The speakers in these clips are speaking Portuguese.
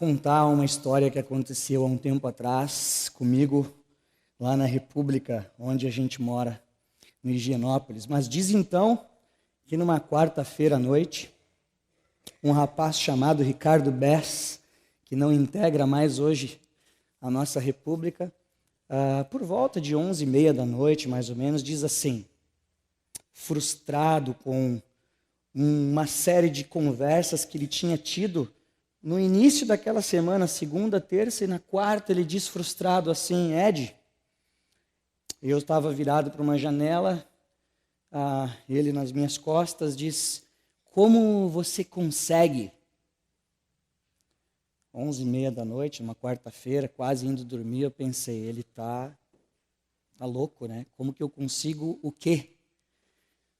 contar uma história que aconteceu há um tempo atrás comigo, lá na República, onde a gente mora, no Higienópolis. Mas diz então que numa quarta-feira à noite, um rapaz chamado Ricardo Bess, que não integra mais hoje a nossa República, por volta de 11h30 da noite, mais ou menos, diz assim, frustrado com uma série de conversas que ele tinha tido no início daquela semana, segunda, terça, e na quarta ele diz frustrado assim, Ed, eu estava virado para uma janela, ele nas minhas costas diz, como você consegue? 11h30 da noite, uma quarta-feira, quase indo dormir, eu pensei, ele tá louco, né? Como que eu consigo o quê?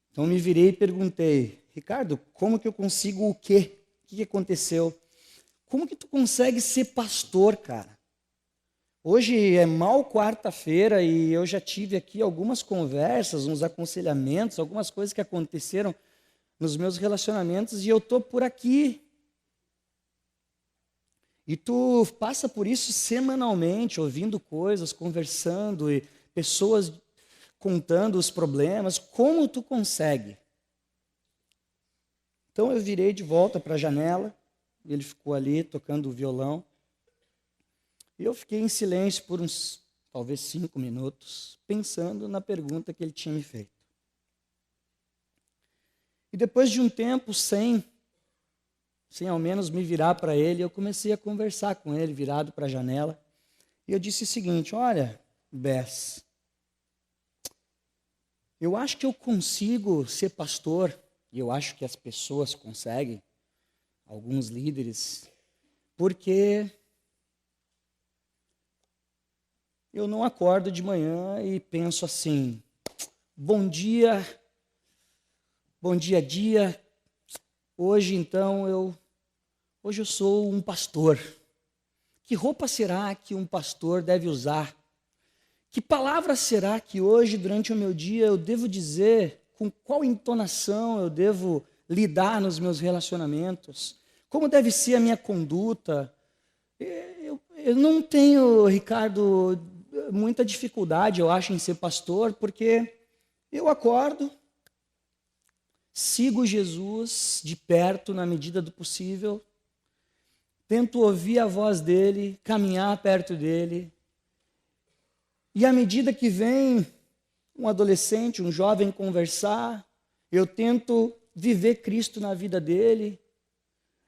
Então me virei e perguntei, Ricardo, como que eu consigo o quê? O que aconteceu? Como que tu consegue ser pastor, cara? Hoje é mal quarta-feira e eu já tive aqui algumas conversas, uns aconselhamentos, algumas coisas que aconteceram nos meus relacionamentos e eu tô por aqui. E tu passa por isso semanalmente, ouvindo coisas, conversando e pessoas contando os problemas. Como tu consegue? Então eu virei de volta para a janela, ele ficou ali tocando o violão. E eu fiquei em silêncio por uns, talvez 5 minutos, pensando na pergunta que ele tinha me feito. E depois de um tempo, sem ao menos me virar para ele, eu comecei a conversar com ele, virado para a janela. E eu disse o seguinte, olha, Bess, eu acho que eu consigo ser pastor, e eu acho que as pessoas conseguem, alguns líderes, porque eu não acordo de manhã e penso assim, bom dia, dia, hoje então hoje eu sou um pastor. Que roupa será que um pastor deve usar? Que palavra será que hoje, durante o meu dia, eu devo dizer? Com qual entonação eu devo lidar nos meus relacionamentos? Como deve ser a minha conduta? Eu não tenho, Ricardo, muita dificuldade, eu acho, em ser pastor, porque eu acordo, sigo Jesus de perto na medida do possível, tento ouvir a voz dele, caminhar perto dele, e à medida que vem um adolescente, um jovem conversar, eu tento viver Cristo na vida dele.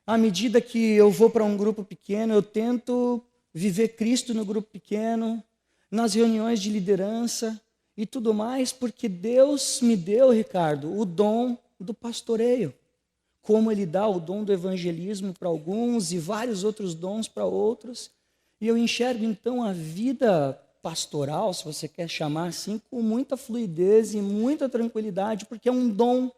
À medida que eu vou para um grupo pequeno, eu tento viver Cristo no grupo pequeno, nas reuniões de liderança e tudo mais, porque Deus me deu, Ricardo, o dom do pastoreio. Como Ele dá o dom do evangelismo para alguns e vários outros dons para outros. E eu enxergo, então, a vida pastoral, se você quer chamar assim, com muita fluidez e muita tranquilidade, porque é um dom,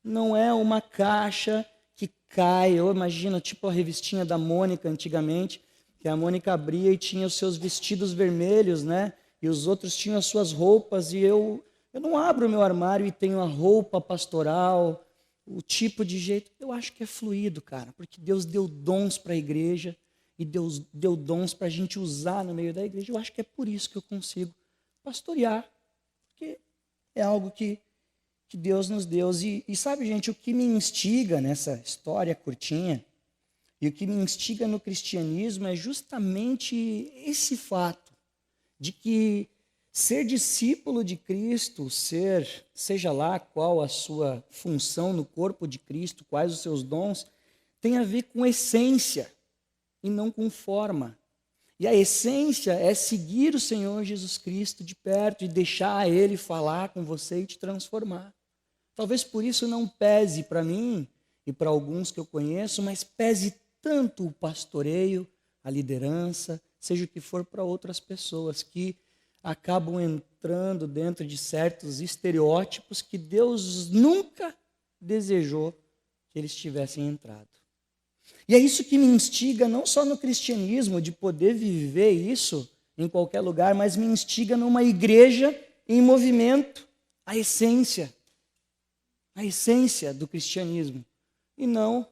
não é uma caixa que cai. Eu imagino, tipo a revistinha da Mônica antigamente, que a Mônica abria e tinha os seus vestidos vermelhos, né? E os outros tinham as suas roupas, e eu não abro o meu armário e tenho a roupa pastoral, o tipo de jeito. Eu acho que é fluido, cara, porque Deus deu dons para a igreja, e Deus deu dons para a gente usar no meio da igreja. Eu acho que é por isso que eu consigo pastorear, porque é algo que Deus nos deu. E sabe, gente, o que me instiga nessa história curtinha, e o que me instiga no cristianismo é justamente esse fato de que ser discípulo de Cristo, seja lá qual a sua função no corpo de Cristo, quais os seus dons, tem a ver com essência e não com forma. E a essência é seguir o Senhor Jesus Cristo de perto e deixar Ele falar com você e te transformar. Talvez por isso não pese para mim e para alguns que eu conheço, mas pese tanto o pastoreio, a liderança, seja o que for para outras pessoas que acabam entrando dentro de certos estereótipos que Deus nunca desejou que eles tivessem entrado. E é isso que me instiga não só no cristianismo, de poder viver isso em qualquer lugar, mas me instiga numa igreja em movimento, a essência do cristianismo, e não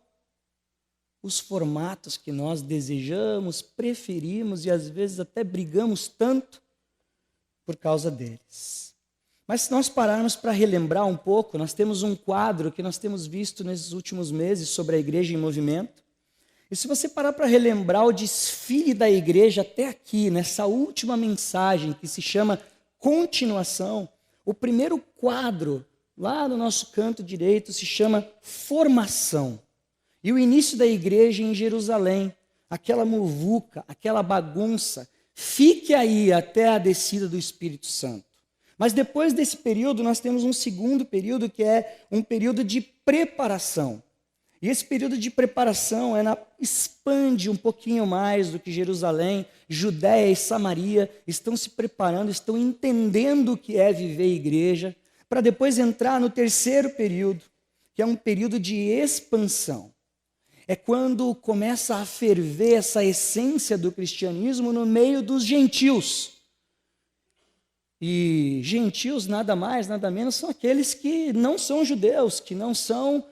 os formatos que nós desejamos, preferimos e às vezes até brigamos tanto por causa deles. Mas se nós pararmos para relembrar um pouco, nós temos um quadro que nós temos visto nesses últimos meses sobre a igreja em movimento. E se você parar para relembrar o desfile da igreja até aqui, nessa última mensagem que se chama Continuação, o primeiro quadro lá no nosso canto direito se chama Formação. E o início da igreja em Jerusalém, aquela muvuca, aquela bagunça, fique aí até a descida do Espírito Santo. Mas depois desse período, nós temos um segundo período, que é um período de preparação. E esse período de preparação expande um pouquinho mais do que Jerusalém, Judéia e Samaria estão se preparando, estão entendendo o que é viver igreja, para depois entrar no terceiro período, que é um período de expansão. É quando começa a ferver essa essência do cristianismo no meio dos gentios. E gentios nada mais, nada menos, são aqueles que não são judeus, que não são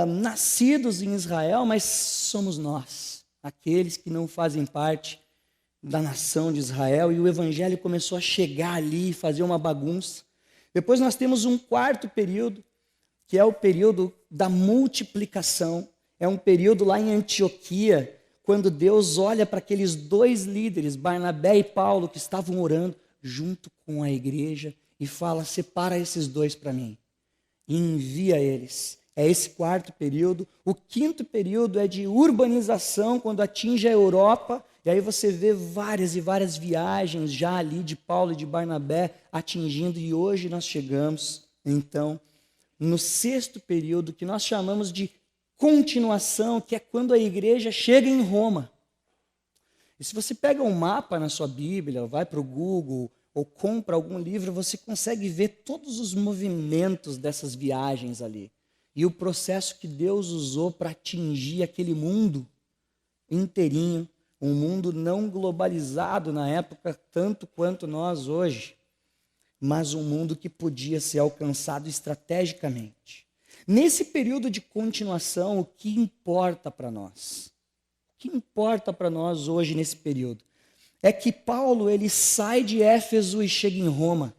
nascidos em Israel, mas somos nós, aqueles que não fazem parte da nação de Israel. E o evangelho começou a chegar ali e fazer uma bagunça. Depois nós temos um quarto período, que é o período da multiplicação. É um período lá em Antioquia, quando Deus olha para aqueles dois líderes, Barnabé e Paulo, que estavam orando junto com a igreja, e fala: separa esses dois para mim, e envia eles. É esse quarto período. O quinto período é de urbanização, quando atinge a Europa, e aí você vê várias e várias viagens já ali de Paulo e de Barnabé atingindo, e hoje nós chegamos, então, no sexto período, que nós chamamos de continuação, que é quando a igreja chega em Roma. E se você pega um mapa na sua Bíblia, vai para o Google, ou compra algum livro, você consegue ver todos os movimentos dessas viagens ali. E o processo que Deus usou para atingir aquele mundo inteirinho, um mundo não globalizado na época, tanto quanto nós hoje, mas um mundo que podia ser alcançado estrategicamente. Nesse período de continuação, o que importa para nós? O que importa para nós hoje nesse período? É que Paulo, ele sai de Éfeso e chega em Roma.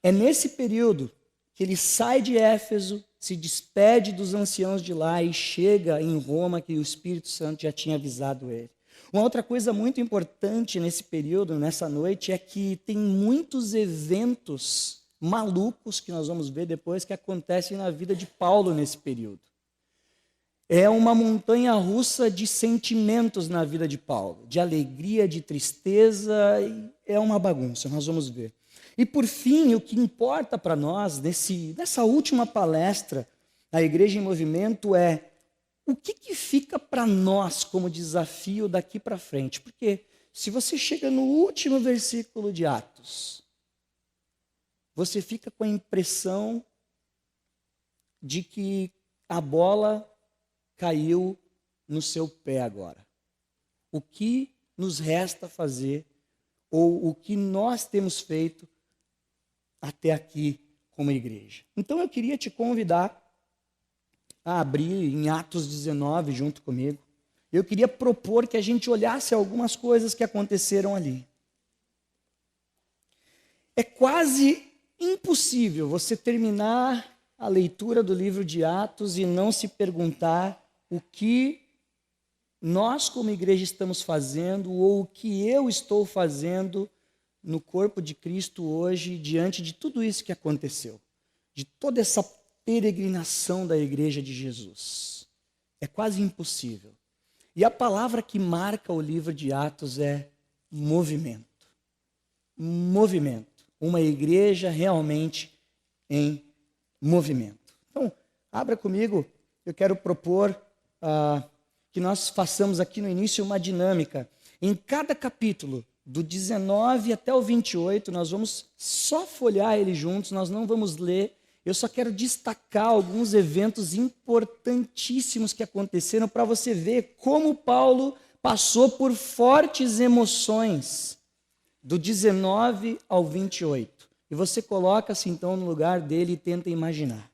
É nesse período que ele sai de Éfeso, se despede dos anciãos de lá e chega em Roma, que o Espírito Santo já tinha avisado ele. Uma outra coisa muito importante nesse período, nessa noite, é que tem muitos eventos malucos, que nós vamos ver depois, que acontecem na vida de Paulo nesse período. É uma montanha-russa de sentimentos na vida de Paulo, de alegria, de tristeza, é uma bagunça, nós vamos ver. E por fim, o que importa para nós, nessa última palestra, a Igreja em Movimento, é o que fica para nós como desafio daqui para frente. Porque se você chega no último versículo de Atos, você fica com a impressão de que a bola caiu no seu pé agora. O que nos resta fazer, ou o que nós temos feito até aqui como igreja? Então eu queria te convidar a abrir em Atos 19 junto comigo. Eu queria propor que a gente olhasse algumas coisas que aconteceram ali. É quase impossível você terminar a leitura do livro de Atos e não se perguntar o que nós como igreja estamos fazendo, ou o que eu estou fazendo no corpo de Cristo hoje, diante de tudo isso que aconteceu, de toda essa peregrinação da igreja de Jesus. É quase impossível. E a palavra que marca o livro de Atos é movimento. Movimento. Uma igreja realmente em movimento. Então, abra comigo, eu quero propor que nós façamos aqui no início uma dinâmica. Em cada capítulo, do 19 até o 28, nós vamos só folhear ele juntos, nós não vamos ler. Eu só quero destacar alguns eventos importantíssimos que aconteceram para você ver como Paulo passou por fortes emoções, do 19 ao 28. E você coloca-se então no lugar dele e tenta imaginar.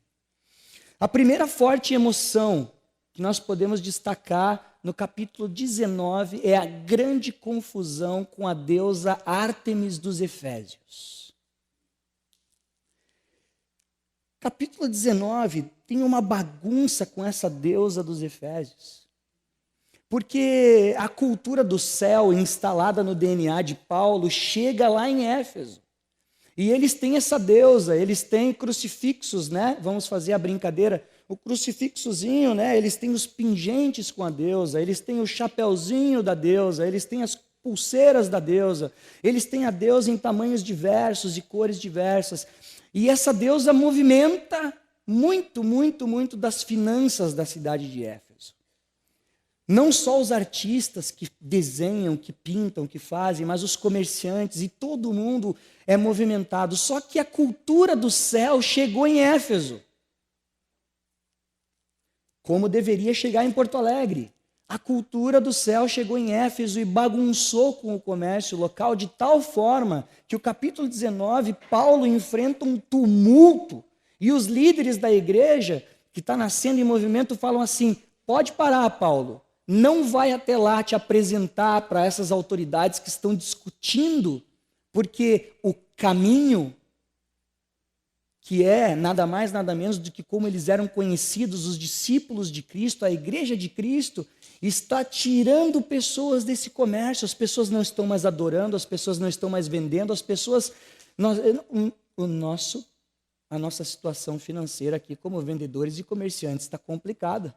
A primeira forte emoção que nós podemos destacar no capítulo 19 é a grande confusão com a deusa Ártemis dos Efésios. Capítulo 19 tem uma bagunça com essa deusa dos Efésios. Porque a cultura do céu instalada no DNA de Paulo chega lá em Éfeso. E eles têm essa deusa, eles têm crucifixos, né? Vamos fazer a brincadeira. O crucifixozinho, né? Eles têm os pingentes com a deusa, eles têm o chapeuzinho da deusa, eles têm as pulseiras da deusa, eles têm a deusa em tamanhos diversos e cores diversas. E essa deusa movimenta muito das finanças da cidade de Éfeso. Não só os artistas que desenham, que pintam, que fazem, mas os comerciantes e todo mundo é movimentado. Só que a cultura do céu chegou em Éfeso, como deveria chegar em Porto Alegre. A cultura do céu chegou em Éfeso e bagunçou com o comércio local de tal forma que o capítulo 19, Paulo enfrenta um tumulto e os líderes da igreja que está nascendo em movimento falam assim: pode parar, Paulo. Não vai até lá te apresentar para essas autoridades que estão discutindo, porque o caminho, que é nada mais, nada menos do que como eles eram conhecidos, os discípulos de Cristo, a igreja de Cristo, está tirando pessoas desse comércio. As pessoas não estão mais adorando, as pessoas não estão mais vendendo, as pessoas... A nossa situação financeira aqui como vendedores e comerciantes está complicada.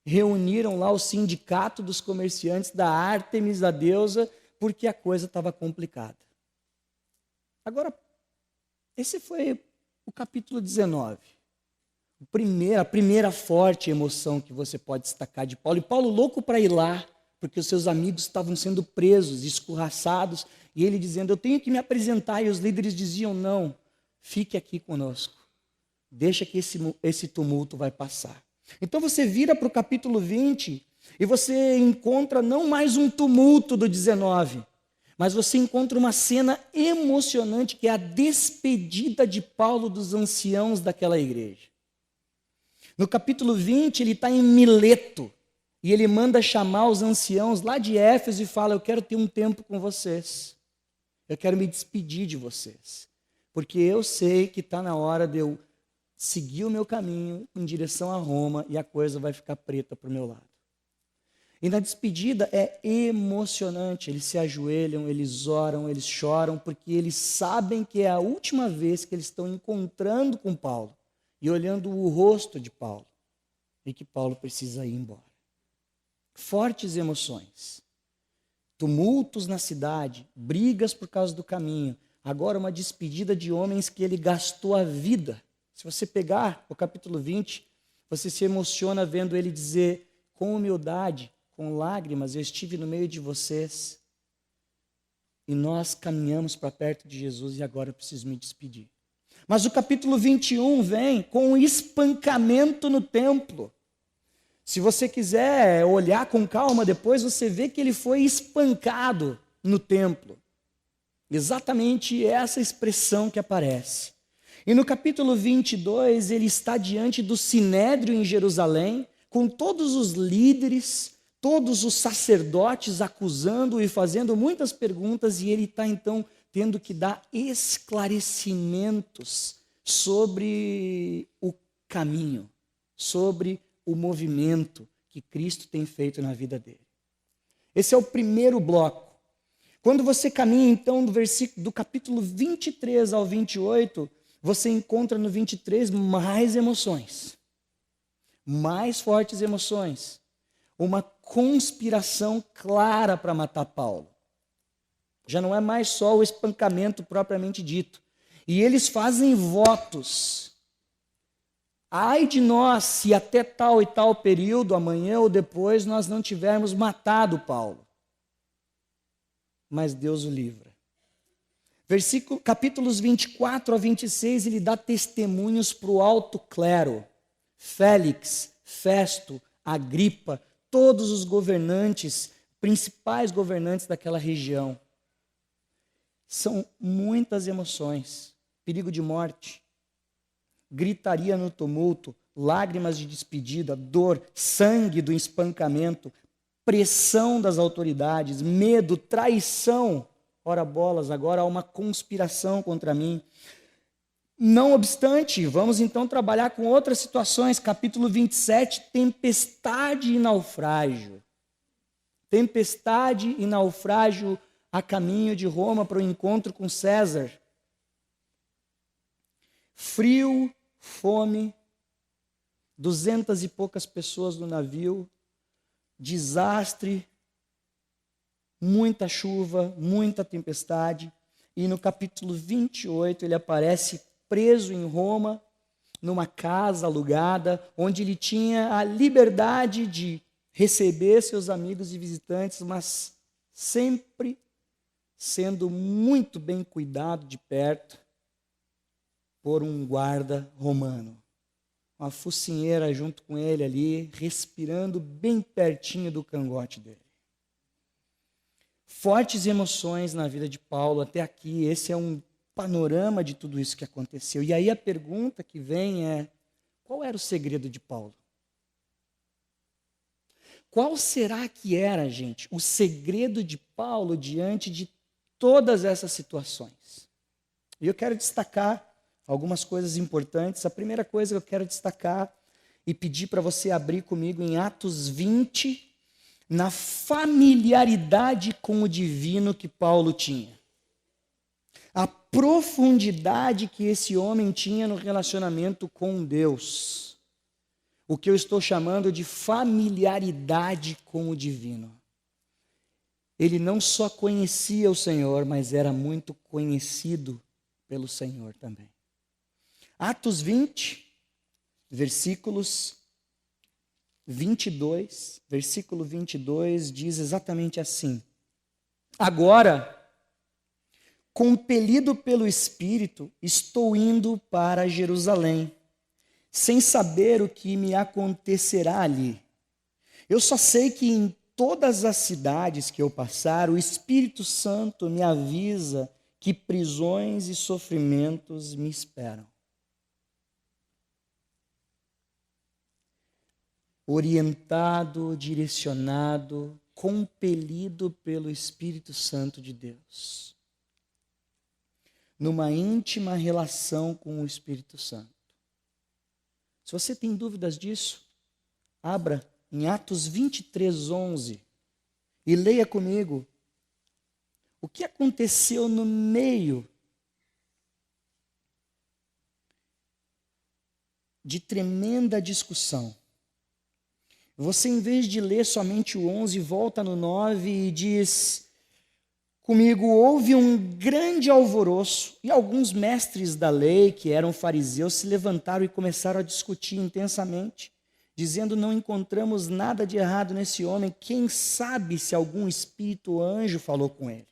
Reuniram lá o sindicato dos comerciantes da Ártemis, da deusa, porque a coisa estava complicada. Agora, esse foi o capítulo 19. A primeira forte emoção que você pode destacar de Paulo. E Paulo louco para ir lá, porque os seus amigos estavam sendo presos, escorraçados, e ele dizendo: eu tenho que me apresentar. E os líderes diziam: não, fique aqui conosco. Deixa que esse tumulto vai passar. Então você vira para o capítulo 20 e você encontra não mais um tumulto do 19, mas você encontra uma cena emocionante que é a despedida de Paulo dos anciãos daquela igreja. No capítulo 20 ele está em Mileto e ele manda chamar os anciãos lá de Éfeso e fala: eu quero ter um tempo com vocês, eu quero me despedir de vocês, porque eu sei que está na hora de eu seguir o meu caminho em direção a Roma e a coisa vai ficar preta para o meu lado. E na despedida é emocionante, eles se ajoelham, eles oram, eles choram, porque eles sabem que é a última vez que eles estão encontrando com Paulo e olhando o rosto de Paulo e que Paulo precisa ir embora. Fortes emoções, tumultos na cidade, brigas por causa do caminho, agora uma despedida de homens que ele gastou a vida. Se você pegar o capítulo 20, você se emociona vendo ele dizer: com humildade, com lágrimas, eu estive no meio de vocês e nós caminhamos para perto de Jesus e agora eu preciso me despedir. Mas o capítulo 21 vem com um espancamento no templo. Se você quiser olhar com calma depois, você vê que ele foi espancado no templo. Exatamente essa expressão que aparece. E no capítulo 22, ele está diante do Sinédrio em Jerusalém, com todos os líderes, todos os sacerdotes acusando e fazendo muitas perguntas, e ele está então tendo que dar esclarecimentos sobre o caminho, sobre o movimento que Cristo tem feito na vida dele. Esse é o primeiro bloco. Quando você caminha então do capítulo 23 ao 28, você encontra no 23 mais emoções, mais fortes emoções, uma conspiração clara para matar Paulo. Já não é mais só o espancamento propriamente dito. E eles fazem votos. Ai de nós se até tal e tal período, amanhã ou depois, nós não tivermos matado Paulo. Mas Deus o livra. Capítulos 24 a 26, ele dá testemunhos para o alto clero. Félix, Festo, Agripa, todos os governantes, principais governantes daquela região. São muitas emoções, perigo de morte, gritaria no tumulto, lágrimas de despedida, dor, sangue do espancamento, pressão das autoridades, medo, traição. Ora bolas, agora há uma conspiração contra mim. Não obstante, vamos então trabalhar com outras situações. Capítulo 27, tempestade e naufrágio. Tempestade e naufrágio a caminho de Roma para o encontro com César. Frio, fome, 200 e poucas pessoas no navio, desastre, muita chuva, muita tempestade. E no capítulo 28 ele aparece preso em Roma, numa casa alugada, onde ele tinha a liberdade de receber seus amigos e visitantes, mas sempre sendo muito bem cuidado de perto por um guarda romano. Uma focinheira junto com ele ali, respirando bem pertinho do cangote dele. Fortes emoções na vida de Paulo até aqui. Esse é um panorama de tudo isso que aconteceu. E aí a pergunta que vem é: qual era o segredo de Paulo? Qual será que era, gente, o segredo de Paulo diante de todas essas situações? E eu quero destacar algumas coisas importantes. A primeira coisa que eu quero destacar e pedir para você abrir comigo em Atos 20, na familiaridade com o divino que Paulo tinha. A profundidade que esse homem tinha no relacionamento com Deus. O que eu estou chamando de familiaridade com o divino. Ele não só conhecia o Senhor, mas era muito conhecido pelo Senhor também. Atos 20, versículos 22, versículo 22 diz exatamente assim: agora, compelido pelo Espírito, estou indo para Jerusalém, sem saber o que me acontecerá ali. Eu só sei que em todas as cidades que eu passar, o Espírito Santo me avisa que prisões e sofrimentos me esperam. Orientado, direcionado, compelido pelo Espírito Santo de Deus. Numa íntima relação com o Espírito Santo. Se você tem dúvidas disso, abra em Atos 23, 11 e leia comigo o que aconteceu no meio de tremenda discussão. Você, em vez de ler somente o 11, volta no 9 e diz comigo: houve um grande alvoroço e alguns mestres da lei, que eram fariseus, se levantaram e começaram a discutir intensamente, dizendo: não encontramos nada de errado nesse homem, quem sabe se algum espírito ou anjo falou com ele.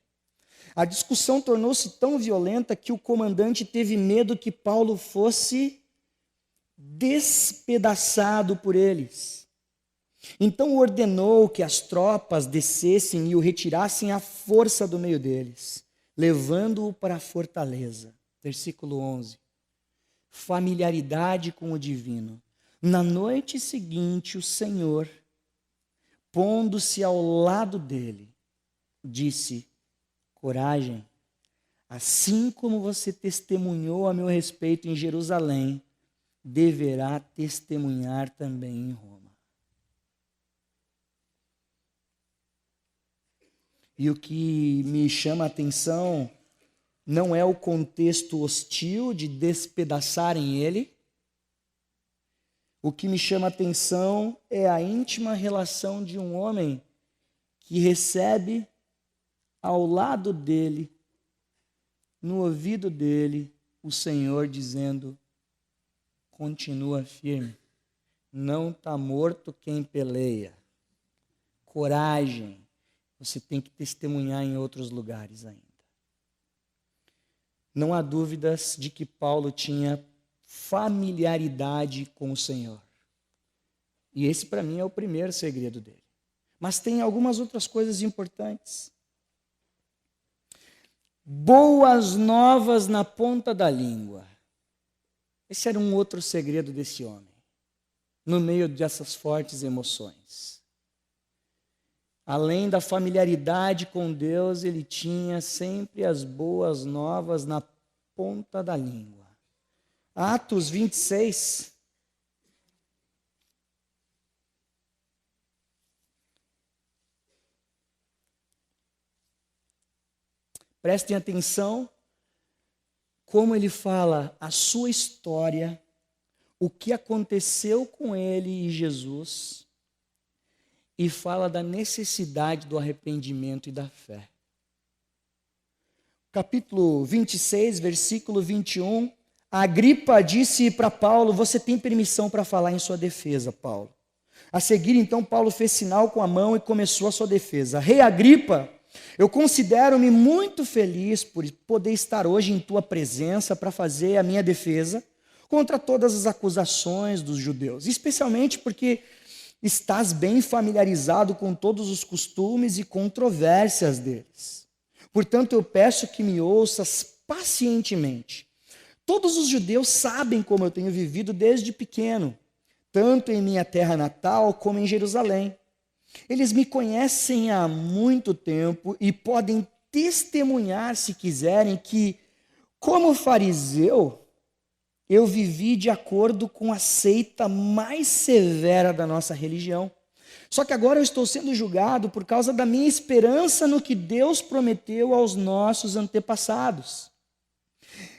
A discussão tornou-se tão violenta que o comandante teve medo que Paulo fosse despedaçado por eles. Então ordenou que as tropas descessem e o retirassem à força do meio deles, levando-o para a fortaleza. Versículo 11. Familiaridade com o divino. Na noite seguinte, o Senhor, pondo-se ao lado dele, disse: coragem, assim como você testemunhou a meu respeito em Jerusalém, deverá testemunhar também em Roma. E o que me chama a atenção não é o contexto hostil de despedaçarem ele. O que me chama a atenção é a íntima relação de um homem que recebe ao lado dele, no ouvido dele, o Senhor dizendo: continua firme, não está morto quem peleia. Coragem. Você tem que testemunhar em outros lugares ainda. Não há dúvidas de que Paulo tinha familiaridade com o Senhor. E esse, para mim, é o primeiro segredo dele. Mas tem algumas outras coisas importantes. Boas novas na ponta da língua. Esse era um outro segredo desse homem. no meio dessas fortes emoções. Além da familiaridade com Deus, ele tinha sempre as boas novas na ponta da língua. Atos 26. Prestem atenção como ele fala a sua história, o que aconteceu com ele e Jesus, e fala da necessidade do arrependimento e da fé. Capítulo 26, versículo 21, Agripa disse para Paulo: você tem permissão para falar em sua defesa, Paulo. A seguir, então, Paulo fez sinal com a mão e começou a sua defesa. Rei Agripa, eu considero-me muito feliz por poder estar hoje em tua presença para fazer a minha defesa contra todas as acusações dos judeus, especialmente porque estás bem familiarizado com todos os costumes e controvérsias deles. Portanto, eu peço que me ouças pacientemente. Todos os judeus sabem como eu tenho vivido desde pequeno, tanto em minha terra natal como em Jerusalém. Eles me conhecem há muito tempo e podem testemunhar, se quiserem, que, como fariseu, eu vivi de acordo com a seita mais severa da nossa religião. Só que agora eu estou sendo julgado por causa da minha esperança no que Deus prometeu aos nossos antepassados.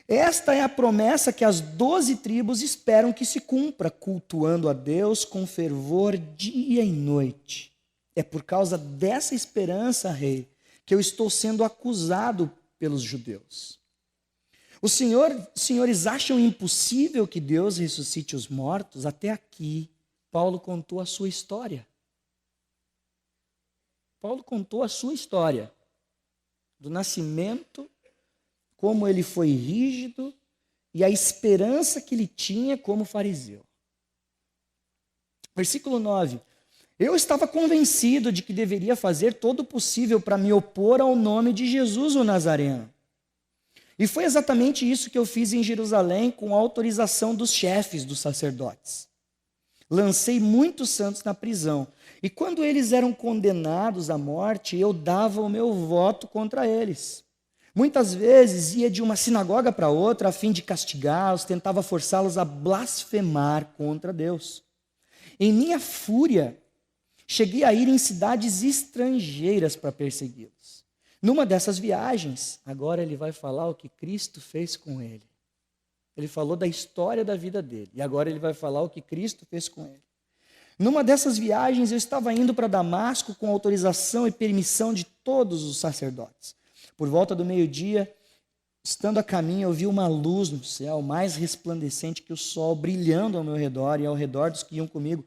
Esta é a promessa que as 12 tribos esperam que se cumpra, cultuando a Deus com fervor dia e noite. É por causa dessa esperança, rei, que eu estou sendo acusado pelos judeus. Os senhores acham impossível que Deus ressuscite os mortos? Até aqui, Paulo contou a sua história. Paulo contou a sua história do nascimento, como ele foi rígido e a esperança que ele tinha como fariseu. Versículo 9. Eu estava convencido de que deveria fazer todo o possível para me opor ao nome de Jesus o Nazareno. E foi exatamente isso que eu fiz em Jerusalém com a autorização dos chefes dos sacerdotes. Lancei muitos santos na prisão. E quando eles eram condenados à morte, eu dava o meu voto contra eles. Muitas vezes ia de uma sinagoga para outra a fim de castigá-los, tentava forçá-los a blasfemar contra Deus. Em minha fúria, cheguei a ir em cidades estrangeiras para persegui-los. Numa dessas viagens, agora ele vai falar o que Cristo fez com ele. Ele falou da história da vida dele, e agora ele vai falar o que Cristo fez com ele. Numa dessas viagens, eu estava indo para Damasco com autorização e permissão de todos os sacerdotes. Por volta do meio-dia, estando a caminho, eu vi uma luz no céu, mais resplandecente que o sol, brilhando ao meu redor e ao redor dos que iam comigo.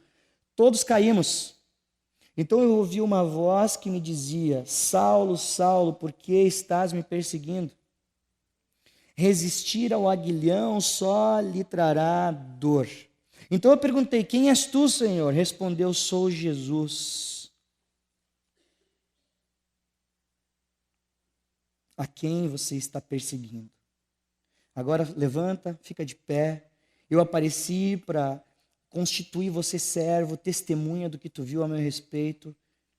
Todos caímos. Então eu ouvi uma voz que me dizia: Saulo, Saulo, por que estás me perseguindo? Resistir ao aguilhão só lhe trará dor. Então eu perguntei: quem és tu, Senhor? Respondeu: sou Jesus, a quem você está perseguindo. Agora levanta, fica de pé. Eu apareci para constituir você servo, testemunha do que tu viu a meu respeito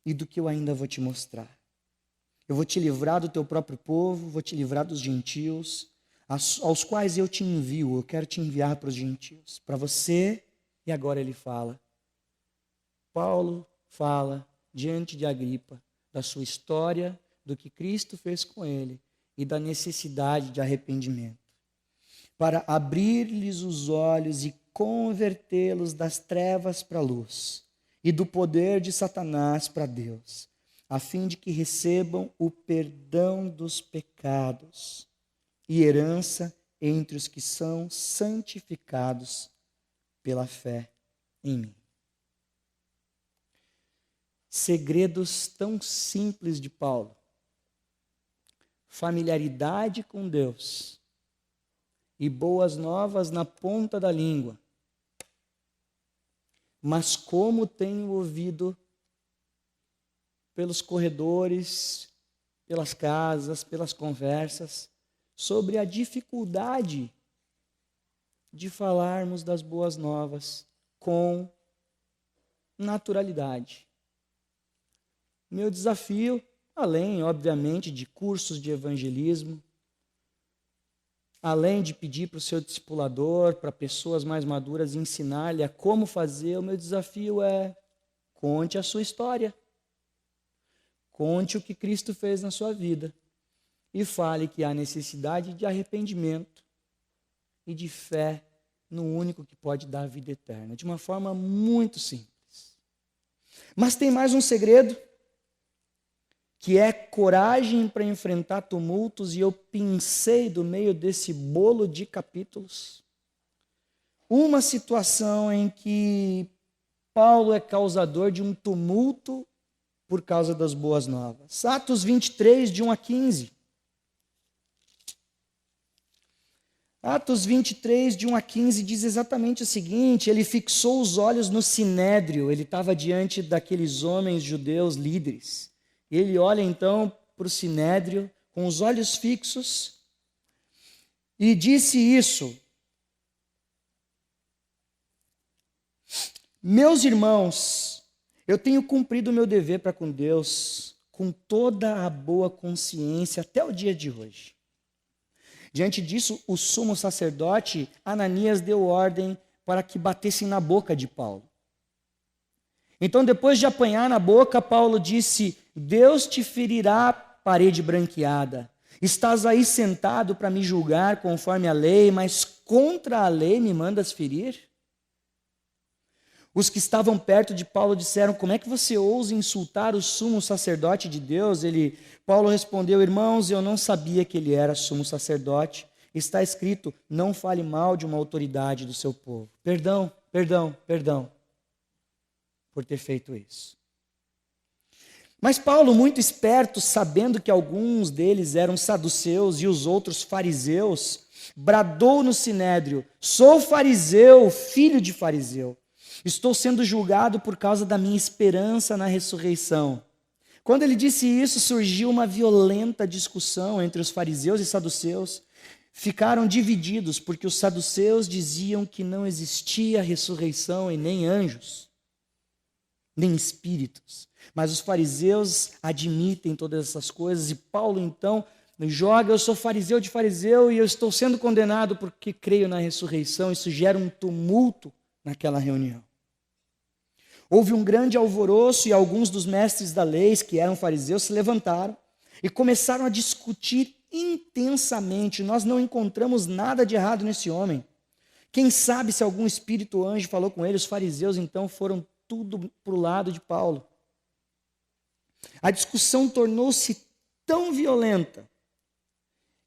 e do que eu ainda vou te mostrar. Eu vou te livrar do teu próprio povo, vou te livrar dos gentios, aos quais eu te envio. Eu quero te enviar para os gentios, para você. E agora ele fala. Paulo fala diante de Agripa da sua história, do que Cristo fez com ele e da necessidade de arrependimento, para abrir-lhes os olhos e convertê-los das trevas para a luz e do poder de Satanás para Deus, a fim de que recebam o perdão dos pecados e herança entre os que são santificados pela fé em mim. Segredos tão simples de Paulo. Familiaridade com Deus e boas novas na ponta da língua. Mas como tenho ouvido pelos corredores, pelas casas, pelas conversas, sobre a dificuldade de falarmos das boas novas com naturalidade. Meu desafio, além, obviamente, de cursos de evangelismo, além de pedir para o seu discipulador, para pessoas mais maduras, ensinar-lhe a como fazer, o meu desafio é: conte a sua história. Conte o que Cristo fez na sua vida. E fale que há necessidade de arrependimento e de fé no único que pode dar a vida eterna, de uma forma muito simples. Mas tem mais um segredo, que é coragem para enfrentar tumultos, e eu pensei do meio desse bolo de capítulos uma situação em que Paulo é causador de um tumulto por causa das boas novas. Atos 23, de 1 a 15. Atos 23, de 1 a 15, diz exatamente o seguinte: ele fixou os olhos no sinédrio, ele estava diante daqueles homens judeus líderes. Ele olha então para o sinédrio com os olhos fixos e disse isso: meus irmãos, eu tenho cumprido o meu dever para com Deus com toda a boa consciência até o dia de hoje. Diante disso, o sumo sacerdote Ananias deu ordem para que batessem na boca de Paulo. Então, depois de apanhar na boca, Paulo disse: Deus te ferirá, parede branqueada. Estás aí sentado para me julgar conforme a lei, mas contra a lei me mandas ferir? Os que estavam perto de Paulo disseram: como é que você ousa insultar o sumo sacerdote de Deus? Paulo respondeu: irmãos, eu não sabia que ele era sumo sacerdote. Está escrito: não fale mal de uma autoridade do seu povo. Perdão por ter feito isso. Mas Paulo, muito esperto, sabendo que alguns deles eram saduceus e os outros fariseus, bradou no sinédrio: sou fariseu, filho de fariseu. Estou sendo julgado por causa da minha esperança na ressurreição. Quando ele disse isso, surgiu uma violenta discussão entre os fariseus e saduceus. Ficaram divididos, porque os saduceus diziam que não existia ressurreição e nem anjos, nem espíritos. Mas os fariseus admitem todas essas coisas, e Paulo então joga: eu sou fariseu de fariseu e eu estou sendo condenado porque creio na ressurreição. Isso gera um tumulto naquela reunião. Houve um grande alvoroço e alguns dos mestres da lei, que eram fariseus, se levantaram e começaram a discutir intensamente. Nós não encontramos nada de errado nesse homem. Quem sabe se algum espírito ou anjo falou com ele? Os fariseus então foram tudo para o lado de Paulo. A discussão tornou-se tão violenta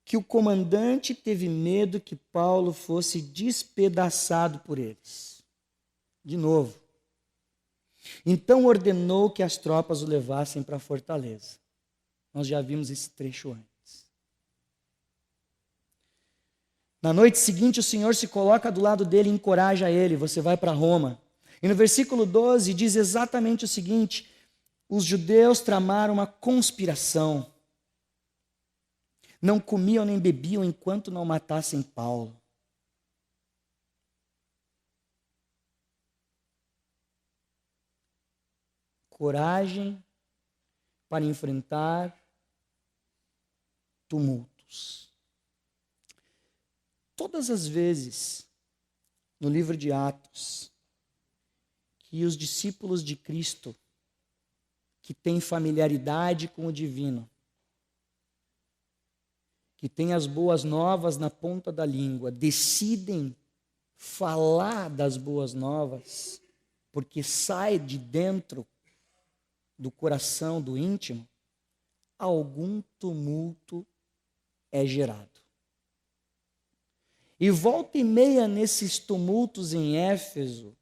que o comandante teve medo que Paulo fosse despedaçado por eles. De novo. Então ordenou que as tropas o levassem para a fortaleza. Nós já vimos esse trecho antes. Na noite seguinte, o Senhor se coloca do lado dele e encoraja ele: você vai para Roma. E no versículo 12 diz exatamente o seguinte: os judeus tramaram uma conspiração. Não comiam nem bebiam enquanto não matassem Paulo. Coragem para enfrentar tumultos. Todas as vezes no livro de Atos que os discípulos de Cristo, que têm familiaridade com o divino, que têm as boas novas na ponta da língua, decidem falar das boas novas, porque sai de dentro do coração, do íntimo, algum tumulto é gerado. E volta e meia nesses tumultos em Éfeso,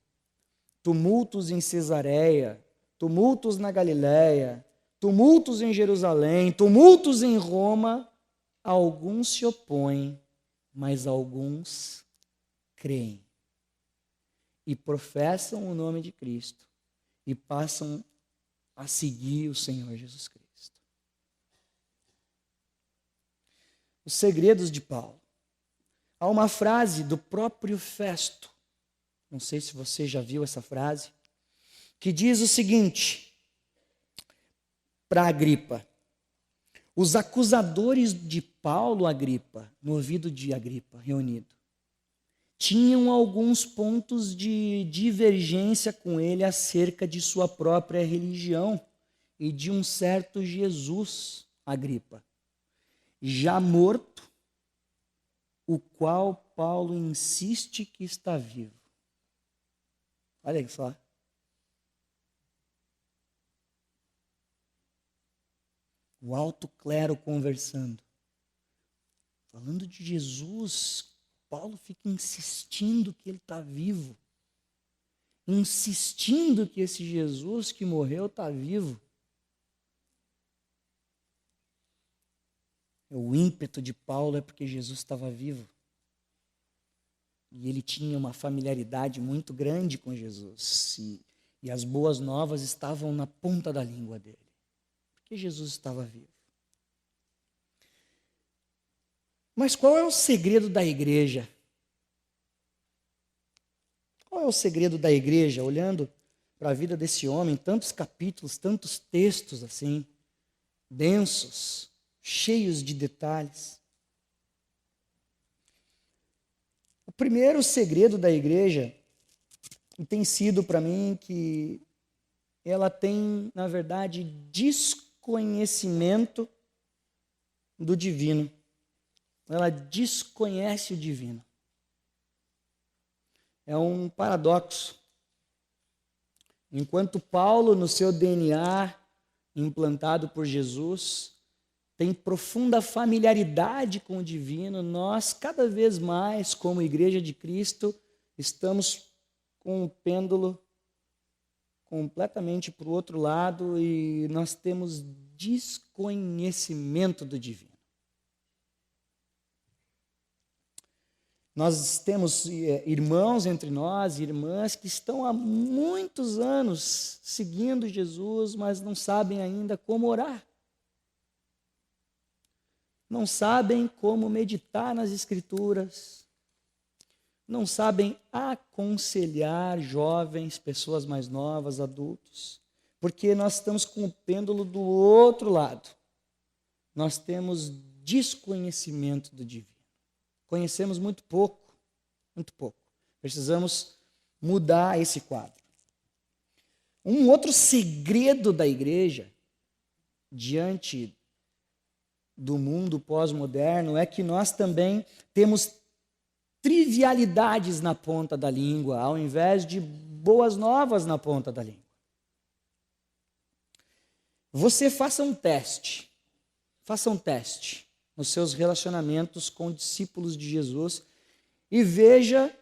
tumultos em Cesareia, tumultos na Galiléia, tumultos em Jerusalém, tumultos em Roma, alguns se opõem, mas alguns creem e professam o nome de Cristo e passam a seguir o Senhor Jesus Cristo. Os segredos de Paulo. Há uma frase do próprio Festo, não sei se você já viu essa frase, que diz o seguinte para Agripa: os acusadores de Paulo, Agripa, no ouvido de Agripa, reunido, tinham alguns pontos de divergência com ele acerca de sua própria religião e de um certo Jesus, Agripa, já morto, o qual Paulo insiste que está vivo. Olha só. O alto clero conversando. Falando de Jesus, Paulo fica insistindo que ele está vivo. Insistindo que esse Jesus que morreu está vivo. O ímpeto de Paulo é porque Jesus estava vivo. E ele tinha uma familiaridade muito grande com Jesus. E as boas novas estavam na ponta da língua dele. Porque Jesus estava vivo. Mas qual é o segredo da igreja? Qual é o segredo da igreja? Olhando para a vida desse homem, tantos capítulos, tantos textos assim, densos, cheios de detalhes. O primeiro segredo da igreja tem sido para mim que ela tem, na verdade, desconhecimento do divino. Ela desconhece o divino. É um paradoxo. Enquanto Paulo, no seu DNA, implantado por Jesus, tem profunda familiaridade com o divino, nós, cada vez mais, como Igreja de Cristo, estamos com o pêndulo completamente para o outro lado e nós temos desconhecimento do divino. Nós temos irmãos entre nós, irmãs que estão há muitos anos seguindo Jesus, mas não sabem ainda como orar. Não sabem como meditar nas Escrituras. Não sabem aconselhar jovens, pessoas mais novas, adultos. Porque nós estamos com o pêndulo do outro lado. Nós temos desconhecimento do divino. Conhecemos muito pouco, muito pouco. Precisamos mudar esse quadro. Um outro segredo da igreja, diante do mundo pós-moderno, é que nós também temos trivialidades na ponta da língua, ao invés de boas novas na ponta da língua. Você faça um teste nos seus relacionamentos com discípulos de Jesus e veja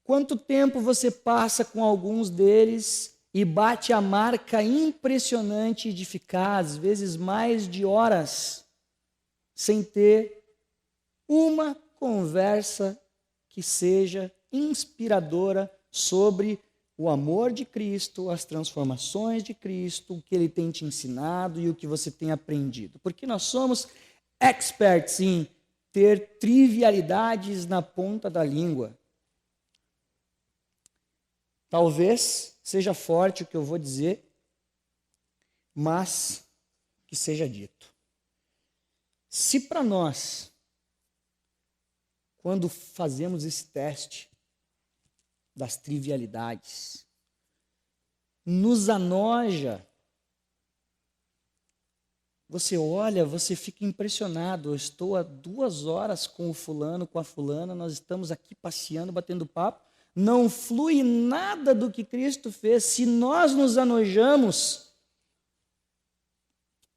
quanto tempo você passa com alguns deles e bate a marca impressionante de ficar, às vezes, mais de horas sem ter uma conversa que seja inspiradora sobre o amor de Cristo, as transformações de Cristo, o que Ele tem te ensinado e o que você tem aprendido. Porque nós somos experts em ter trivialidades na ponta da língua. Talvez seja forte o que eu vou dizer, mas que seja dito. Se para nós, quando fazemos esse teste das trivialidades, nos anoja, você olha, você fica impressionado. Eu estou há 2 horas com o fulano, com a fulana, nós estamos aqui passeando, batendo papo, não flui nada do que Cristo fez. Se nós nos anojamos,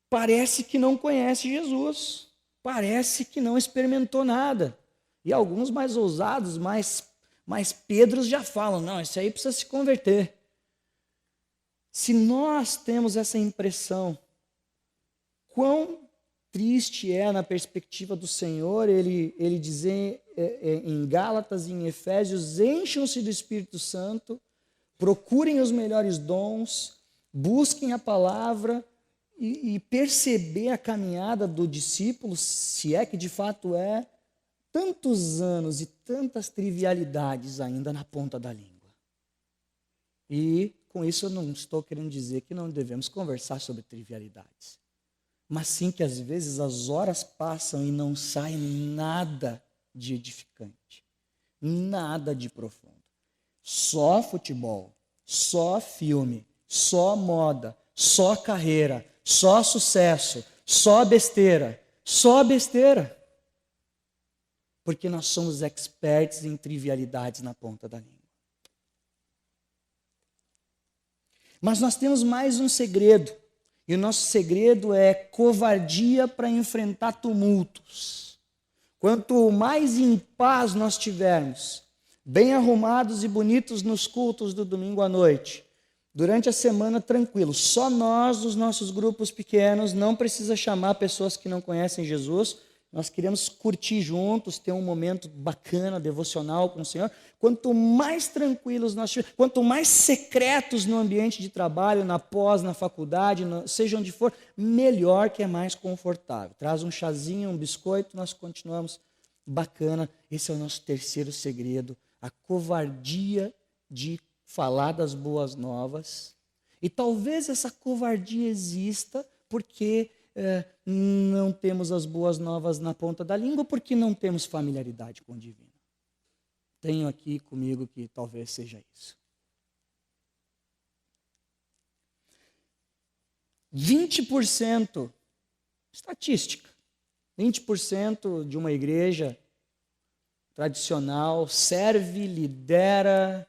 parece que não conhece Jesus, parece que não experimentou nada. E alguns mais ousados, mais Pedros já falam, não, isso aí precisa se converter. Se nós temos essa impressão, quão triste é na perspectiva do Senhor ele dizer em Gálatas e em Efésios, encham-se do Espírito Santo, procurem os melhores dons, busquem a palavra e perceber a caminhada do discípulo, se é que de fato é, tantos anos e tantas trivialidades ainda na ponta da língua. E com isso eu não estou querendo dizer que não devemos conversar sobre trivialidades. Mas sim que às vezes as horas passam e não sai nada de edificante, nada de profundo. Só futebol, só filme, só moda, só carreira, só sucesso, só besteira, só besteira. Porque nós somos experts em trivialidades na ponta da língua. Mas nós temos mais um segredo. E o nosso segredo é covardia para enfrentar tumultos. Quanto mais em paz nós tivermos, bem arrumados e bonitos nos cultos do domingo à noite, durante a semana tranquilo, só nós, os nossos grupos pequenos, não precisa chamar pessoas que não conhecem Jesus. Nós queremos curtir juntos, ter um momento bacana, devocional com o Senhor. Quanto mais tranquilos nós estivermos, quanto mais secretos no ambiente de trabalho, na pós, na faculdade, seja onde for, melhor, que é mais confortável. Traz um chazinho, um biscoito, nós continuamos bacana. Esse é o nosso terceiro segredo, a covardia de falar das boas novas. E talvez essa covardia exista porque não temos as boas novas na ponta da língua, porque não temos familiaridade com o divino. Tenho aqui comigo que talvez seja isso. 20%, estatística, 20% de uma igreja tradicional serve, lidera,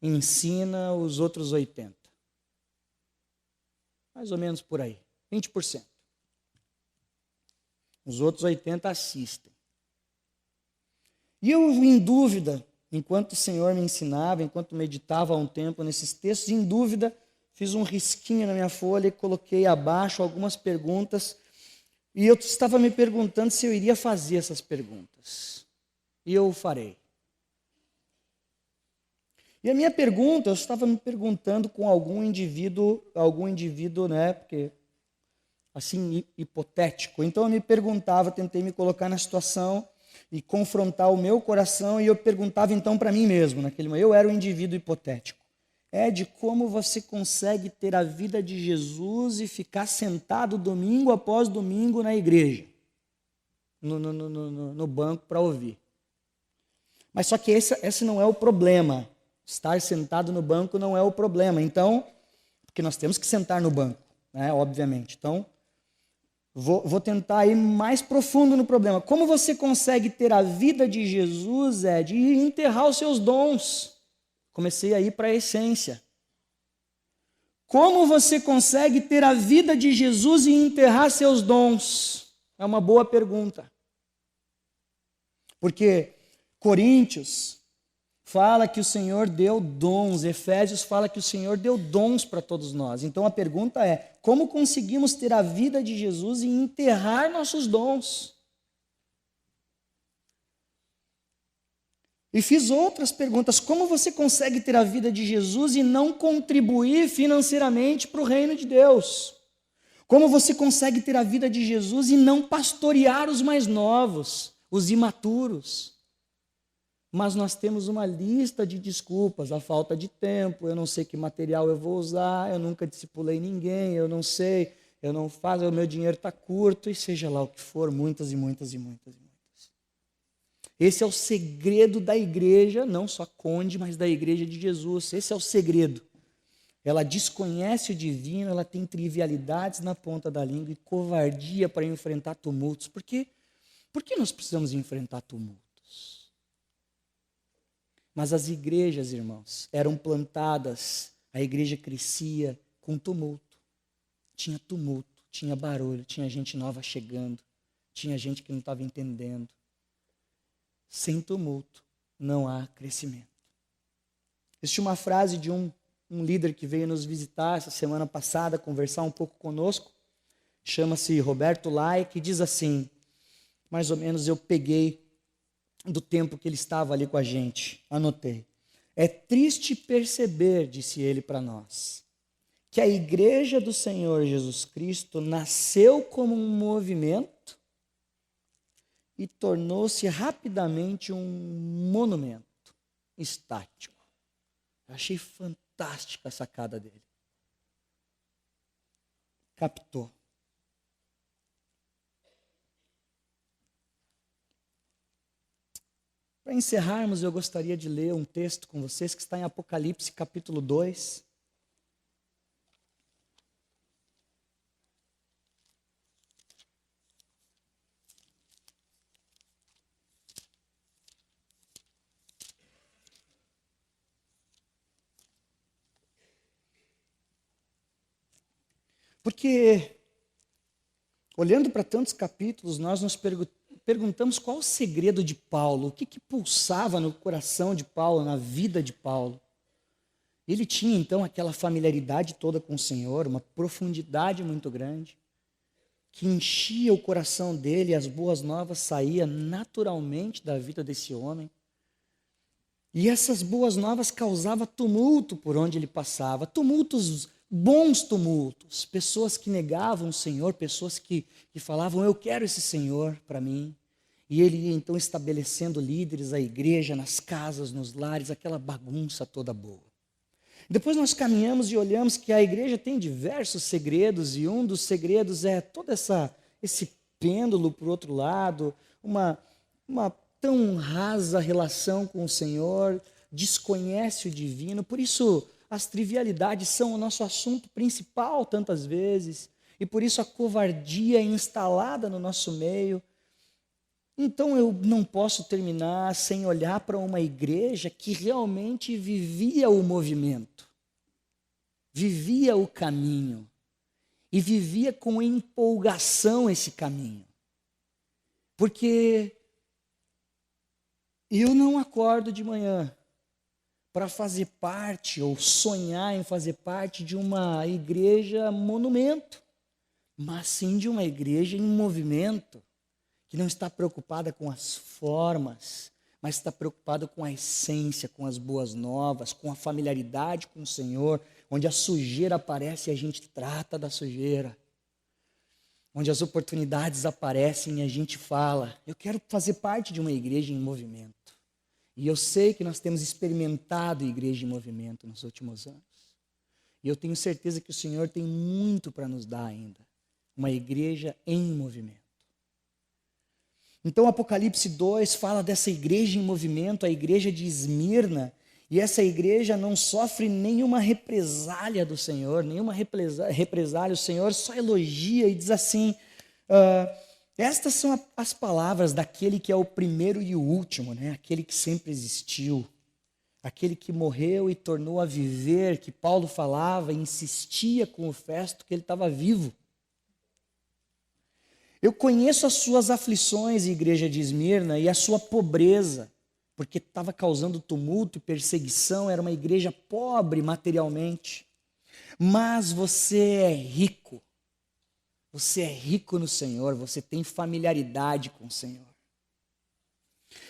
ensina os outros 80%. Mais ou menos por aí, 20%. Os outros 80% assistem. E eu, em dúvida, enquanto o Senhor me ensinava, enquanto meditava há um tempo nesses textos, em dúvida, fiz um risquinho na minha folha e coloquei abaixo algumas perguntas. E eu estava me perguntando se eu iria fazer essas perguntas. E eu o farei. E a minha pergunta, eu estava me perguntando com algum indivíduo, né, porque assim, hipotético. Então eu me perguntava, tentei me colocar na situação e confrontar o meu coração, e eu perguntava então para mim mesmo, naquele momento, eu era um indivíduo hipotético. Ed, como você consegue ter a vida de Jesus e ficar sentado domingo após domingo na igreja, no banco para ouvir? Mas só que esse não é o problema. Estar sentado no banco não é o problema. Então, porque nós temos que sentar no banco, né, obviamente. Então, vou tentar ir mais profundo no problema. Como você consegue ter a vida de Jesus, Ed, e enterrar os seus dons? Comecei a ir para a essência. Como você consegue ter a vida de Jesus e enterrar seus dons? É uma boa pergunta. Porque Coríntios fala que o Senhor deu dons, Efésios fala que o Senhor deu dons para todos nós. Então a pergunta é, como conseguimos ter a vida de Jesus e enterrar nossos dons? E fiz outras perguntas, como você consegue ter a vida de Jesus e não contribuir financeiramente para o reino de Deus? Como você consegue ter a vida de Jesus e não pastorear os mais novos, os imaturos? Mas nós temos uma lista de desculpas, a falta de tempo, eu não sei que material eu vou usar, eu nunca discipulei ninguém, eu não sei, eu não faço, o meu dinheiro está curto, e seja lá o que for, muitas e muitas e muitas e muitas. Esse é o segredo da igreja, não só Conde, mas da igreja de Jesus, esse é o segredo. Ela desconhece o divino, ela tem trivialidades na ponta da língua e covardia para enfrentar tumultos. Por quê? Por que nós precisamos enfrentar tumultos? Mas as igrejas, irmãos, eram plantadas, a igreja crescia com tumulto. Tinha barulho, tinha gente nova chegando, tinha gente que não estava entendendo. Sem tumulto não há crescimento. Existe uma frase de um líder que veio nos visitar essa semana passada, conversar um pouco conosco, chama-se Roberto Lai, que diz assim, mais ou menos eu peguei do tempo que ele estava ali com a gente, anotei. É triste perceber, disse ele para nós, que a igreja do Senhor Jesus Cristo nasceu como um movimento e tornou-se rapidamente um monumento estático. Eu achei fantástico fantástica a sacada dele. Captou. Para encerrarmos, eu gostaria de ler um texto com vocês que está em Apocalipse capítulo 2. Porque, olhando para tantos capítulos, nós nos perguntamos qual o segredo de Paulo, o que pulsava no coração de Paulo, na vida de Paulo. Ele tinha, então, aquela familiaridade toda com o Senhor, uma profundidade muito grande, que enchia o coração dele, e as boas novas saíam naturalmente da vida desse homem. E essas boas novas causavam tumulto por onde ele passava, tumultos, bons tumultos, pessoas que negavam o Senhor, pessoas que falavam, eu quero esse Senhor para mim. E ele ia então estabelecendo líderes, a igreja, nas casas, nos lares, aquela bagunça toda boa. Depois nós caminhamos e olhamos que a igreja tem diversos segredos, e um dos segredos é todo esse pêndulo para o outro lado, uma tão rasa relação com o Senhor, desconhece o divino, por isso as trivialidades são o nosso assunto principal tantas vezes, e por isso a covardia é instalada no nosso meio. Então eu não posso terminar sem olhar para uma igreja que realmente vivia o movimento, vivia o caminho, e vivia com empolgação esse caminho. Porque eu não acordo de manhã para fazer parte ou sonhar em fazer parte de uma igreja monumento, mas sim de uma igreja em movimento, que não está preocupada com as formas, mas está preocupada com a essência, com as boas novas, com a familiaridade com o Senhor, onde a sujeira aparece e a gente trata da sujeira, onde as oportunidades aparecem e a gente fala, eu quero fazer parte de uma igreja em movimento. E eu sei que nós temos experimentado igreja em movimento nos últimos anos. E eu tenho certeza que o Senhor tem muito para nos dar ainda. Uma igreja em movimento. Então, Apocalipse 2 fala dessa igreja em movimento, a igreja de Esmirna, e essa igreja não sofre nenhuma represália do Senhor, nenhuma represália, o Senhor só elogia e diz assim, estas são as palavras daquele que é o primeiro e o último, né? Aquele que sempre existiu, aquele que morreu e tornou a viver, que Paulo falava e insistia com o Festo que ele estava vivo. Eu conheço as suas aflições, igreja de Esmirna, e a sua pobreza, porque estava causando tumulto e perseguição, era uma igreja pobre materialmente. Mas você é rico no Senhor, você tem familiaridade com o Senhor.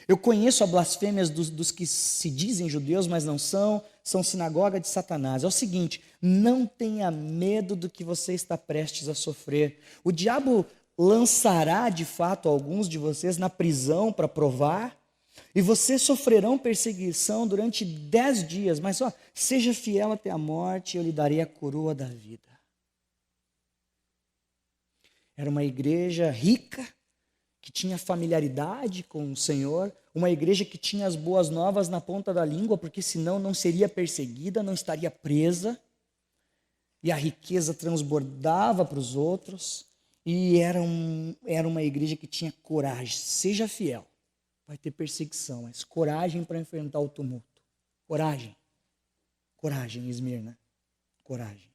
Eu conheço as blasfêmias dos que se dizem judeus, mas não são sinagoga de Satanás. É o seguinte, não tenha medo do que você está prestes a sofrer. O diabo lançará de fato alguns de vocês na prisão para provar, e vocês sofrerão perseguição durante 10 dias, mas seja fiel até a morte, e eu lhe darei a coroa da vida. Era uma igreja rica, que tinha familiaridade com o Senhor, uma igreja que tinha as boas novas na ponta da língua, porque senão não seria perseguida, não estaria presa, e a riqueza transbordava para os outros. E era uma igreja que tinha coragem. Seja fiel. Vai ter perseguição, mas coragem para enfrentar o tumulto. Coragem. Coragem, Esmirna. Coragem.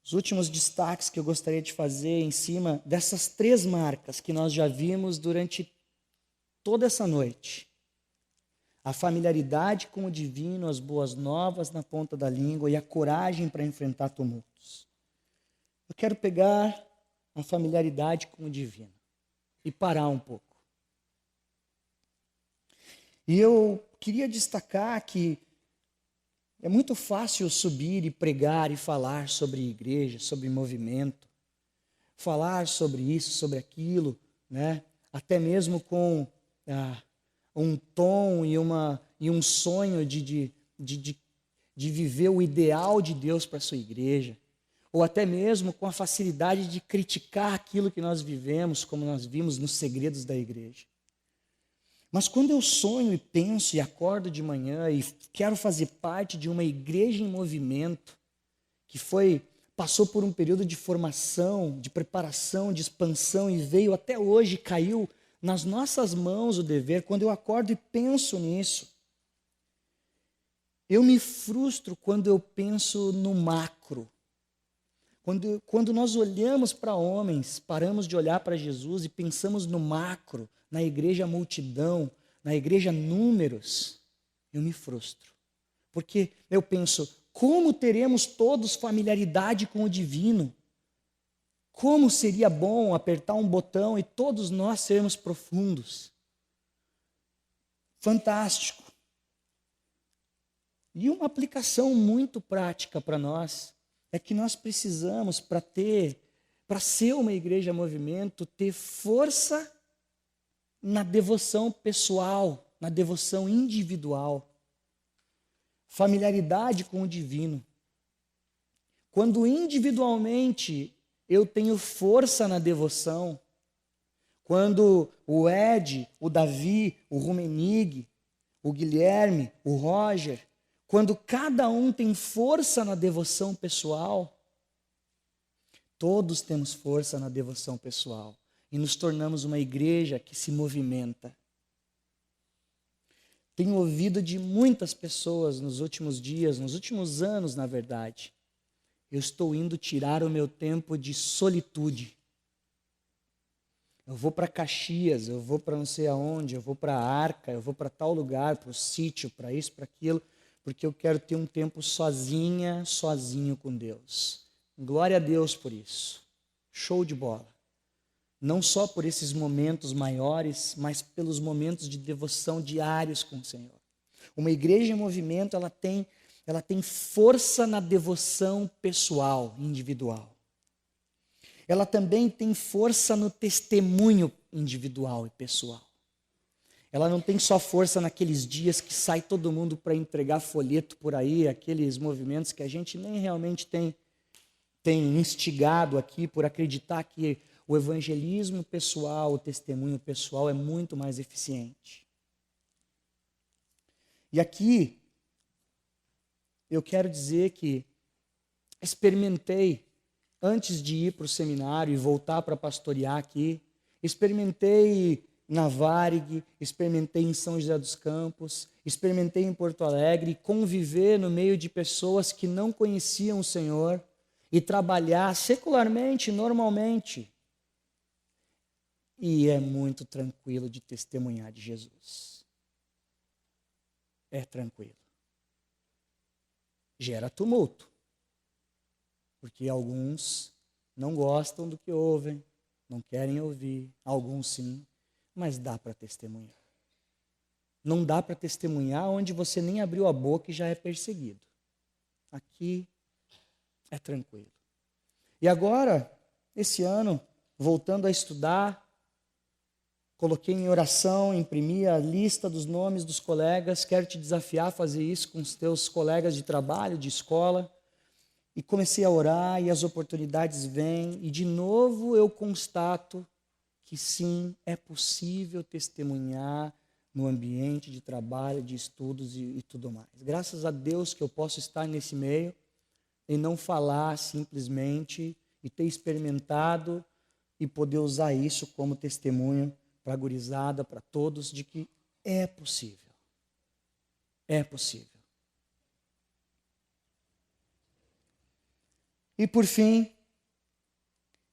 Os últimos destaques que eu gostaria de fazer em cima dessas 3 marcas que nós já vimos durante toda essa noite. A familiaridade com o divino, as boas novas na ponta da língua e a coragem para enfrentar tumultos. Eu quero pegar a familiaridade com o divino e parar um pouco. E eu queria destacar que é muito fácil subir e pregar e falar sobre igreja, sobre movimento, falar sobre isso, sobre aquilo, né? Até mesmo com um tom e e um sonho de viver o ideal de Deus para a sua igreja, ou até mesmo com a facilidade de criticar aquilo que nós vivemos, como nós vimos nos segredos da igreja. Mas quando eu sonho e penso e acordo de manhã e quero fazer parte de uma igreja em movimento, que passou por um período de formação, de preparação, de expansão e veio até hoje, caiu nas nossas mãos o dever, quando eu acordo e penso nisso, eu me frustro quando eu penso no macro. Quando nós olhamos para homens, paramos de olhar para Jesus e pensamos no macro, na igreja multidão, na igreja números, eu me frustro. Porque eu penso, como teremos todos familiaridade com o divino? Como seria bom apertar um botão e todos nós sermos profundos? Fantástico. E uma aplicação muito prática para nós é que nós precisamos, para ser uma igreja movimento, ter força na devoção pessoal, na devoção individual. Familiaridade com o divino. Quando individualmente eu tenho força na devoção, quando o Ed, o Davi, o Rumenig, o Guilherme, o Roger, quando cada um tem força na devoção pessoal, todos temos força na devoção pessoal e nos tornamos uma igreja que se movimenta. Tenho ouvido de muitas pessoas nos últimos dias, nos últimos anos, na verdade, eu estou indo tirar o meu tempo de solitude. Eu vou para Caxias, eu vou para não sei aonde, eu vou para a Arca, eu vou para tal lugar, para o sítio, para isso, para aquilo, porque eu quero ter um tempo sozinha, sozinho com Deus. Glória a Deus por isso. Show de bola. Não só por esses momentos maiores, mas pelos momentos de devoção diários com o Senhor. Uma igreja em movimento, ela tem força na devoção pessoal, individual. Ela também tem força no testemunho individual e pessoal. Ela não tem só força naqueles dias que sai todo mundo para entregar folheto por aí, aqueles movimentos que a gente nem realmente tem instigado aqui por acreditar que o evangelismo pessoal, o testemunho pessoal é muito mais eficiente. E aqui, eu quero dizer que experimentei, antes de ir para o seminário e voltar para pastorear aqui, experimentei na Varig, experimentei em São José dos Campos, experimentei em Porto Alegre, conviver no meio de pessoas que não conheciam o Senhor e trabalhar secularmente, normalmente. E é muito tranquilo de testemunhar de Jesus. É tranquilo. Gera tumulto, porque alguns não gostam do que ouvem, não querem ouvir, alguns sim, mas dá para testemunhar. Não dá para testemunhar onde você nem abriu a boca e já é perseguido. Aqui é tranquilo. E agora, esse ano, voltando a estudar, coloquei em oração, imprimi a lista dos nomes dos colegas, quero te desafiar a fazer isso com os teus colegas de trabalho, de escola. E comecei a orar e as oportunidades vêm, e de novo eu constato que sim, é possível testemunhar no ambiente de trabalho, de estudos e tudo mais. Graças a Deus que eu posso estar nesse meio e não falar simplesmente e ter experimentado e poder usar isso como testemunho para a gurizada, para todos, de que é possível. É possível. E por fim,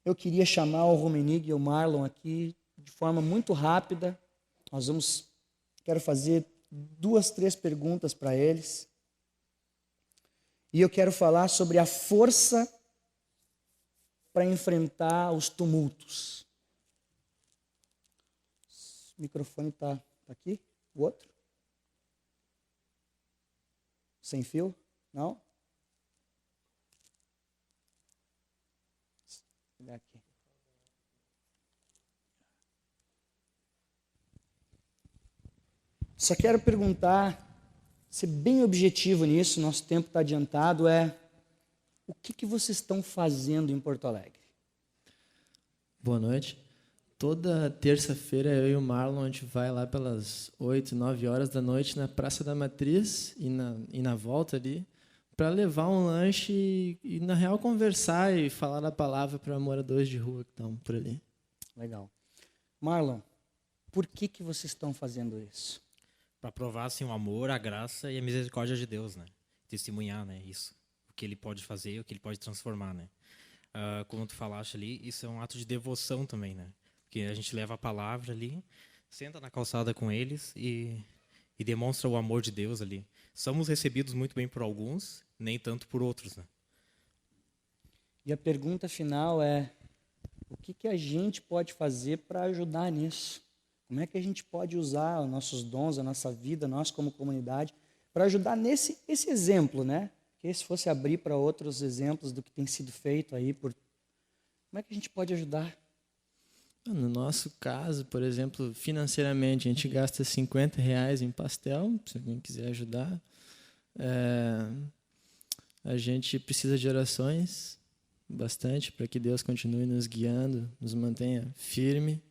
eu queria chamar o Rumenig e o Marlon aqui de forma muito rápida. Quero fazer 2, 3 perguntas para eles. E eu quero falar sobre a força para enfrentar os tumultos. O microfone está aqui? O outro? Sem fio? Não? Vou pegar aqui. Só quero perguntar ser bem objetivo nisso, nosso tempo está adiantado, o que vocês estão fazendo em Porto Alegre? Boa noite. Toda terça-feira eu e o Marlon, a gente vai lá pelas 8, 9 horas da noite na Praça da Matriz e na volta ali, para levar um lanche e, na real, conversar e falar da palavra para moradores de rua que estão por ali. Legal. Marlon, por que vocês estão fazendo isso? Para provar assim, o amor, a graça e a misericórdia de Deus, né? Testemunhar, né? Isso. O que Ele pode fazer, o que Ele pode transformar, né? Como tu falaste ali, isso é um ato de devoção também, né? Porque a gente leva a palavra ali, senta na calçada com eles e demonstra o amor de Deus ali. Somos recebidos muito bem por alguns, nem tanto por outros, né? E a pergunta final é, o que a gente pode fazer para ajudar nisso? Como é que a gente pode usar os nossos dons, a nossa vida, nós como comunidade, para ajudar esse exemplo, né? Que se fosse abrir para outros exemplos do que tem sido feito aí, como é que a gente pode ajudar? No nosso caso, por exemplo, financeiramente, a gente gasta R$50 em pastel, se alguém quiser ajudar. A gente precisa de orações, bastante, para que Deus continue nos guiando, nos mantenha firme.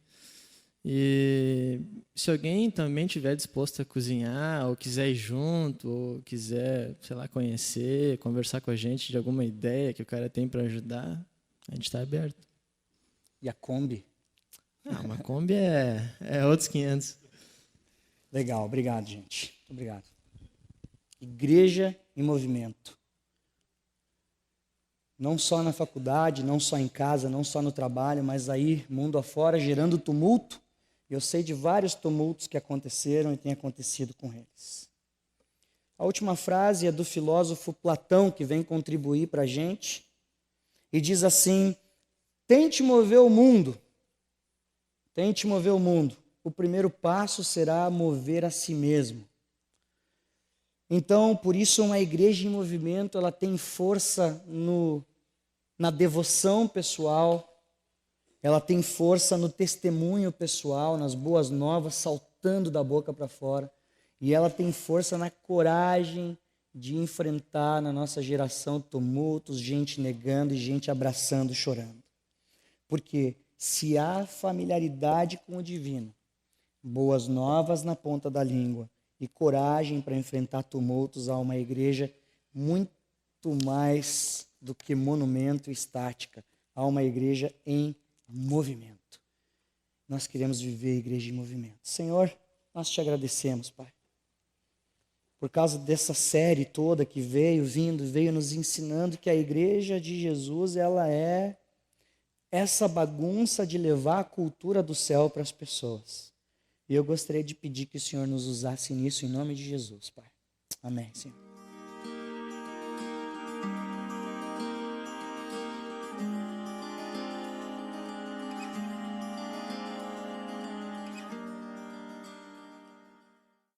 E se alguém também estiver disposto a cozinhar, ou quiser ir junto, ou quiser, sei lá, conhecer, conversar com a gente de alguma ideia que o cara tem para ajudar, a gente está aberto. E a Kombi? Uma Kombi é outros 500. Legal, obrigado, gente. Obrigado. Igreja em movimento. Não só na faculdade, não só em casa, não só no trabalho, mas aí, mundo afora, gerando tumulto. Eu sei de vários tumultos que aconteceram e têm acontecido com eles. A última frase é do filósofo Platão, que vem contribuir para a gente, e diz assim: tente mover o mundo. Tente mover o mundo. O primeiro passo será mover a si mesmo. Então, por isso, uma igreja em movimento, ela tem força na devoção pessoal, ela tem força no testemunho pessoal, nas boas novas saltando da boca para fora, e ela tem força na coragem de enfrentar na nossa geração tumultos, gente negando e gente abraçando, chorando. Porque se há familiaridade com o divino, boas novas na ponta da língua e coragem para enfrentar tumultos, há uma igreja muito mais do que monumento estática. Há uma igreja em movimento. Nós queremos viver a igreja em movimento. Senhor, nós te agradecemos, Pai, por causa dessa série toda que veio nos ensinando que a igreja de Jesus, ela é essa bagunça de levar a cultura do céu para as pessoas. E eu gostaria de pedir que o Senhor nos usasse nisso em nome de Jesus, Pai. Amém, Senhor.